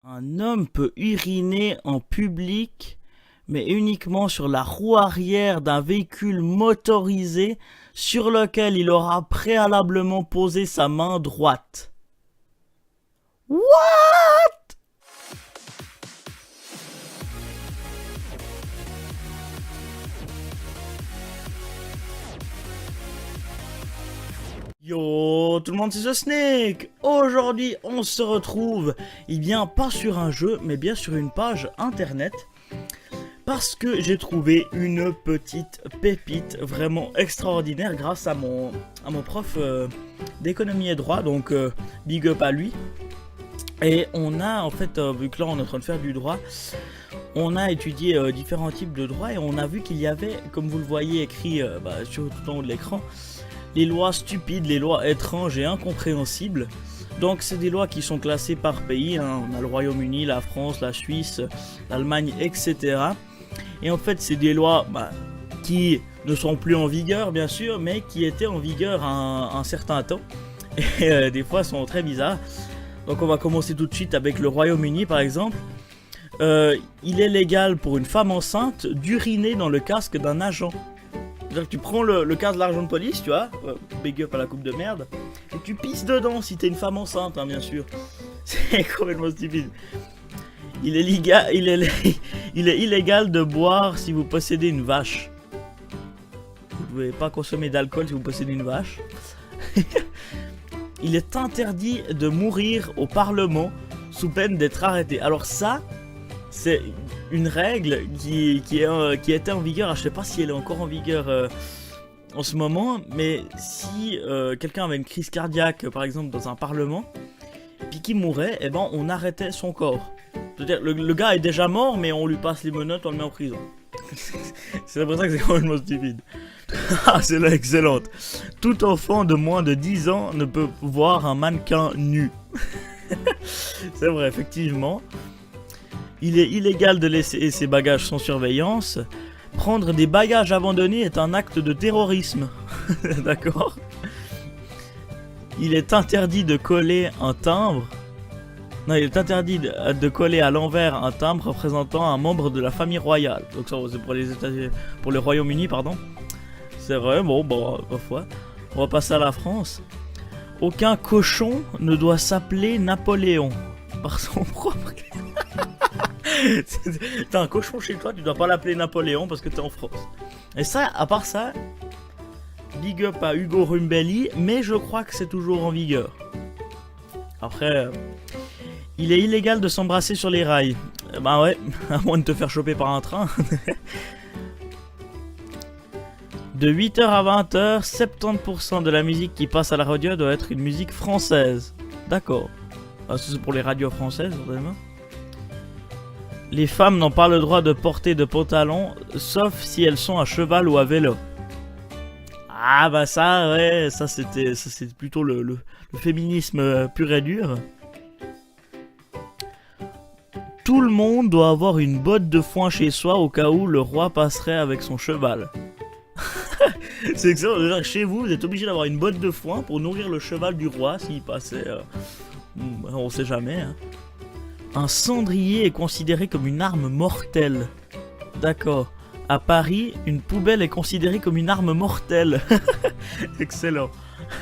Un homme peut uriner en public, mais uniquement sur la roue arrière d'un véhicule motorisé sur lequel il aura préalablement posé sa main droite. What? Yo, tout le monde, c'est The Snake. Aujourd'hui, on se retrouve, pas sur un jeu, mais bien sur une page internet. Parce que j'ai trouvé une petite pépite vraiment extraordinaire grâce à mon prof d'économie et droit, donc big up à lui. Et on a en fait, vu que là on est en train de faire du droit, on a étudié différents types de droits et on a vu qu'il y avait, comme vous le voyez écrit sur tout en haut de l'écran, les lois stupides, les lois étranges et incompréhensibles. Donc c'est des lois qui sont classées par pays, hein. On a le Royaume-Uni, la France, la Suisse, l'Allemagne, etc. Et en fait c'est des lois qui ne sont plus en vigueur bien sûr, mais qui étaient en vigueur un certain temps. Et des fois sont très bizarres. Donc on va commencer tout de suite avec le Royaume-Uni par exemple. Il est légal pour une femme enceinte d'uriner dans le casque d'un agent. C'est-à-dire que tu prends le casque de l'argent de police, tu vois, big up à la coupe de merde, et tu pisses dedans si t'es une femme enceinte, hein, bien sûr. C'est complètement stupide. Il est illégal de boire si vous possédez une vache. Vous ne pouvez pas consommer d'alcool si vous possédez une vache. Il est interdit de mourir au Parlement sous peine d'être arrêté. Alors ça, c'est une règle qui était en vigueur. Je sais pas si elle est encore en vigueur en ce moment, mais si quelqu'un avait une crise cardiaque, par exemple, dans un parlement, puis qu'il mourait, eh ben on arrêtait son corps. C'est-à-dire le gars est déjà mort, mais on lui passe les menottes, on le met en prison. C'est pour ça que c'est complètement stupide. Ah, c'est là excellente. Tout enfant de moins de 10 ans ne peut voir un mannequin nu. C'est vrai, effectivement. Il est illégal de laisser ses bagages sans surveillance. Prendre des bagages abandonnés est un acte de terrorisme. D'accord. Il est interdit de coller un timbre. Non, il est interdit de coller à l'envers un timbre représentant un membre de la famille royale. Donc ça, c'est pour le Royaume-Uni, pardon. C'est vrai, parfois. On va passer à la France. Aucun cochon ne doit s'appeler Napoléon par son propre. T'as un cochon chez toi, tu dois pas l'appeler Napoléon parce que t'es en France. Et ça, à part ça, big up à Hugo Rumbelli, mais je crois que c'est toujours en vigueur. Après, il est illégal de s'embrasser sur les rails. Bah ouais, à moins de te faire choper par un train. De 8h à 20h, 70% de la musique qui passe à la radio doit être une musique française. D'accord. Ah, c'est pour les radios françaises, vraiment. Les femmes n'ont pas le droit de porter de pantalon, sauf si elles sont à cheval ou à vélo. Ah bah ça, ouais, ça c'est plutôt le féminisme pur et dur. Tout le monde doit avoir une botte de foin chez soi au cas où le roi passerait avec son cheval. C'est excellent, chez vous, vous êtes obligé d'avoir une botte de foin pour nourrir le cheval du roi s'il passait. On sait jamais, hein. Un cendrier est considéré comme une arme mortelle. D'accord. À Paris, une poubelle est considérée comme une arme mortelle. Excellent.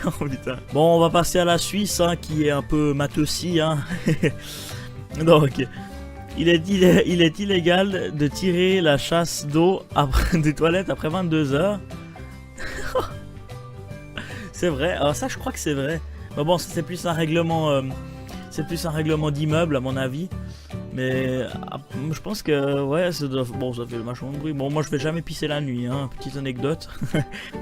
Oh putain. Bon, on va passer à la Suisse, hein, qui est un peu matossi, hein. Donc, il est illégal de tirer la chasse d'eau des toilettes après 22h. C'est vrai. Alors ça, je crois que c'est vrai. Mais bon, c'est plus un règlement. C'est plus un règlement d'immeuble à mon avis. Mais je pense que ouais, ça fait vachement de bruit. Bon, moi je vais jamais pisser la nuit, hein, petite anecdote.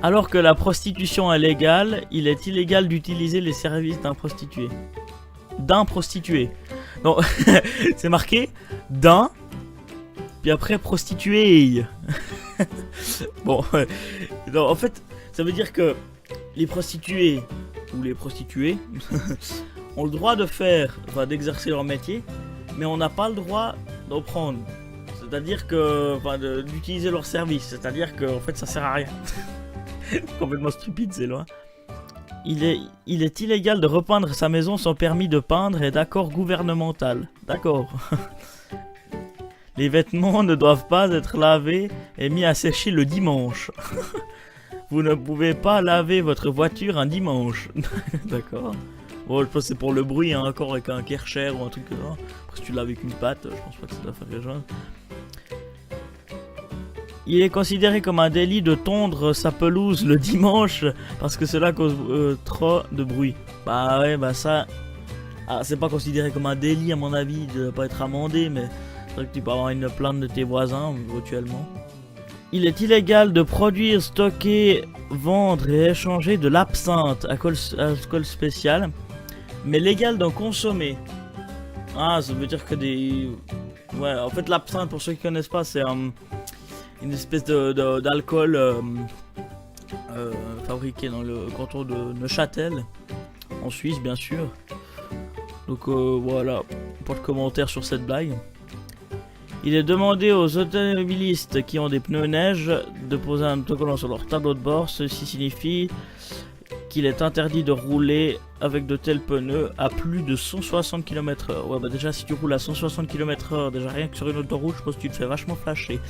Alors que la prostitution est légale, il est illégal d'utiliser les services d'un prostitué. D'un prostitué. Non, c'est marqué d'un, puis après prostituée. Bon, non, en fait, ça veut dire que les prostituées ou les prostituées ont le droit de d'exercer leur métier, mais on n'a pas le droit d'en prendre. C'est-à-dire que, d'utiliser leur service. C'est-à-dire que, en fait, ça sert à rien. Complètement stupide, c'est loin. Il est illégal de repeindre sa maison sans permis de peindre et d'accord gouvernemental. D'accord. Les vêtements ne doivent pas être lavés et mis à sécher le dimanche. Vous ne pouvez pas laver votre voiture un dimanche. D'accord. Bon, je pense que c'est pour le bruit, hein, encore avec un Kärcher ou un truc comme ça. Après, si tu laves avec une patte, je pense pas que ça doit faire quelque chose. Il est considéré comme un délit de tondre sa pelouse le dimanche parce que cela cause trop de bruit. Bah ouais, bah ça... Ah, c'est pas considéré comme un délit à mon avis de pas être amendé, mais c'est vrai que tu peux avoir une plainte de tes voisins virtuellement. Il est illégal de produire, stocker, vendre et échanger de l'absinthe, alcool spécial, mais légal d'en consommer. Ah, ça veut dire que des... Ouais, en fait l'absinthe, pour ceux qui connaissent pas, c'est une espèce d'alcool fabriqué dans le canton de Neuchâtel, en Suisse bien sûr. Donc voilà, pas de commentaires sur cette blague. Il est demandé aux automobilistes qui ont des pneus neige de poser un autocollant sur leur tableau de bord. Ceci signifie qu'il est interdit de rouler avec de tels pneus à plus de 160 km/h. Ouais, bah déjà si tu roules à 160 km/h, déjà rien que sur une autoroute, je pense que tu te fais vachement flasher.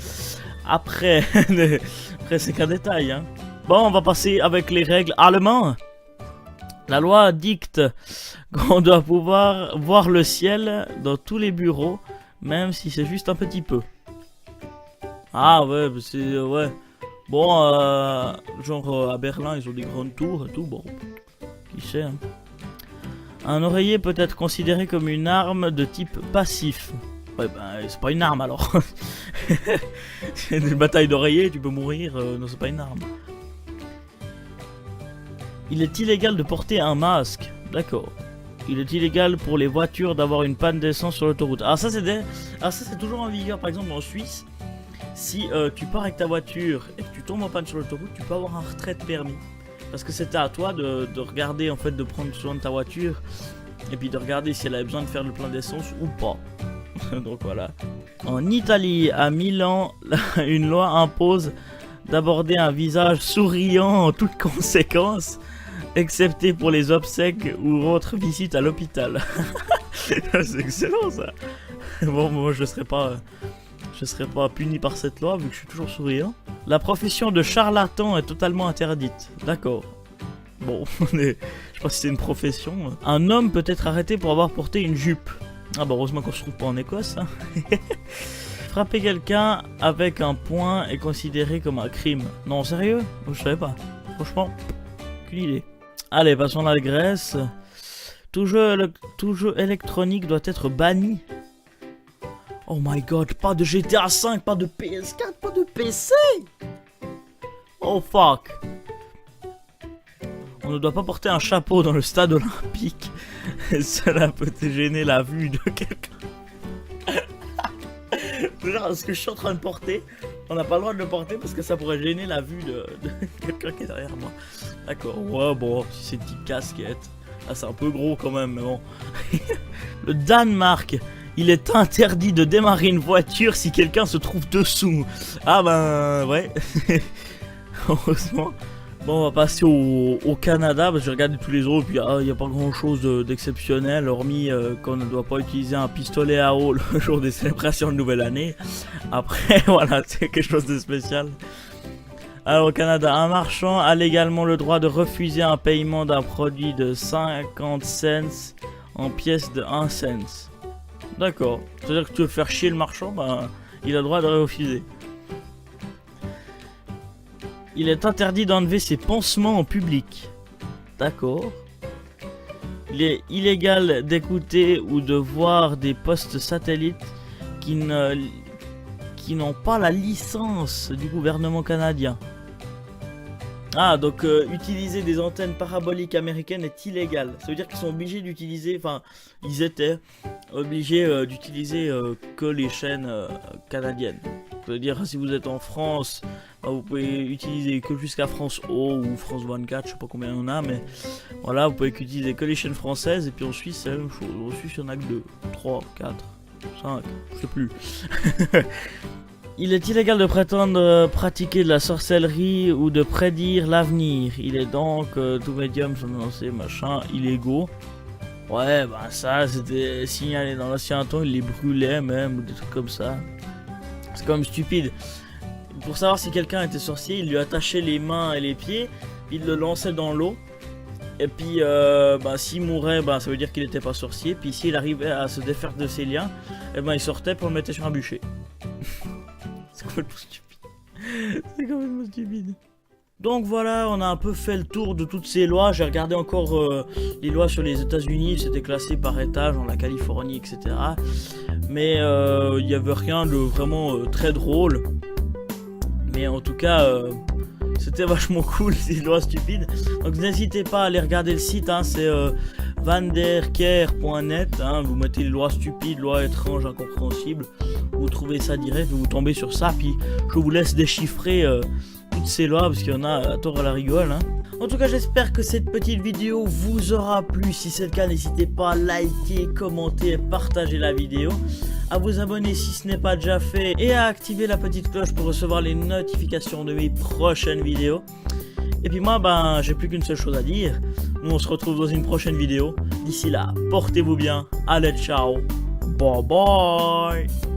Après, après c'est qu'un détail, hein. Bon, on va passer avec les règles allemandes. La loi dicte qu'on doit pouvoir voir le ciel dans tous les bureaux, même si c'est juste un petit peu. Ah ouais, c'est... ouais. Bon, genre à Berlin, ils ont des grandes tours et tout, bon. Qui sait, hein. Un oreiller peut être considéré comme une arme de type passif. Ouais, ben, c'est pas une arme alors. C'est une bataille d'oreiller, tu peux mourir. Non, c'est pas une arme. Il est illégal de porter un masque. D'accord. Il est illégal pour les voitures d'avoir une panne d'essence sur l'autoroute. Alors ça c'est toujours en vigueur. Par exemple en Suisse, si tu pars avec ta voiture et que tu tombes en panne sur l'autoroute, tu peux avoir un retrait de permis. Parce que c'était à toi de regarder, en fait, de prendre soin de ta voiture et puis de regarder si elle avait besoin de faire le plein d'essence ou pas. Donc voilà. En Italie, à Milan, une loi impose d'aborder un visage souriant en toutes conséquences, excepté pour les obsèques ou autres visites à l'hôpital. C'est excellent ça. Bon, moi je serais pas puni par cette loi vu que je suis toujours souriant. La profession de charlatan est totalement interdite. D'accord. Bon, je sais pas si c'est une profession. Un homme peut être arrêté pour avoir porté une jupe. Ah bah heureusement qu'on se trouve pas en Écosse. Hein. Frapper quelqu'un avec un poing est considéré comme un crime. Non, sérieux? Je savais pas. Franchement, aucune idée. Allez, passons à la Grèce. Tout jeu électronique doit être banni. Oh my god, pas de GTA 5, pas de PS4, pas de PC. Oh fuck. On ne doit pas porter un chapeau dans le stade olympique. Cela peut gêner la vue de quelqu'un. Genre, ce que je suis en train de porter, on n'a pas le droit de le porter parce que ça pourrait gêner la vue de quelqu'un qui est derrière moi. D'accord, ouais, bon, si c'est une petite casquette. Ah, c'est un peu gros quand même, mais bon. Le Danemark, il est interdit de démarrer une voiture si quelqu'un se trouve dessous. Ah ben, ouais. Heureusement. Bon, on va passer au Canada, parce que j'ai regardé tous les autres, puis il n'y a pas grand chose d'exceptionnel, hormis qu'on ne doit pas utiliser un pistolet à eau le jour des célébrations de nouvelle année. Après, voilà, c'est quelque chose de spécial. Alors au Canada, un marchand a légalement le droit de refuser un paiement d'un produit de 50 cents en pièces de 1 cent. D'accord, c'est-à-dire que tu veux faire chier le marchand, ben, il a le droit de refuser. Il est interdit d'enlever ses pansements en public. D'accord. Il est illégal d'écouter ou de voir des postes satellites qui n'ont pas la licence du gouvernement canadien. Ah, donc utiliser des antennes paraboliques américaines est illégal. Ça veut dire qu'ils sont obligés d'utiliser, enfin, ils étaient obligés d'utiliser que les chaînes canadiennes. Ça veut dire si vous êtes en France, vous pouvez utiliser que jusqu'à France O ou France 24, je sais pas combien il y en a, mais voilà, vous pouvez utiliser que les chaînes françaises. Et puis en Suisse, c'est la même chose. En Suisse, il y en a que 2, 3, 4, 5, je sais plus. Il est illégal de prétendre pratiquer de la sorcellerie ou de prédire l'avenir. Il est donc tout médium sont annoncés machin illégaux. Ouais, bah ça c'était signalé dans l'ancien temps, il les brûlait même ou des trucs comme ça. C'est quand même stupide. Pour savoir si quelqu'un était sorcier, il lui attachait les mains et les pieds, il le lançait dans l'eau. Et puis bah, s'il mourait, bah, ça veut dire qu'il n'était pas sorcier. Puis s'il arrivait à se défaire de ses liens, et ben il sortait pour le mettre sur un bûcher. C'est complètement stupide. C'est complètement stupide. Donc voilà, on a un peu fait le tour de toutes ces lois. J'ai regardé encore les lois sur les États-Unis, c'était classé par étage, dans la Californie, etc. Mais il n'y avait rien de vraiment très drôle. Mais en tout cas, c'était vachement cool, ces lois stupides. Donc n'hésitez pas à aller regarder le site, hein, c'est vanderkeer.net. Hein, vous mettez les lois stupides, lois étranges, incompréhensibles. Vous trouvez ça direct, vous tombez sur ça. Puis je vous laisse déchiffrer toutes ces lois parce qu'il y en a à tort à la rigole. Hein. En tout cas, j'espère que cette petite vidéo vous aura plu. Si c'est le cas, n'hésitez pas à liker, commenter et partager la vidéo. À vous abonner si ce n'est pas déjà fait et à activer la petite cloche pour recevoir les notifications de mes prochaines vidéos. Et puis moi, ben, j'ai plus qu'une seule chose à dire. Nous, on se retrouve dans une prochaine vidéo. D'ici là, portez-vous bien. Allez, ciao. Bye bye.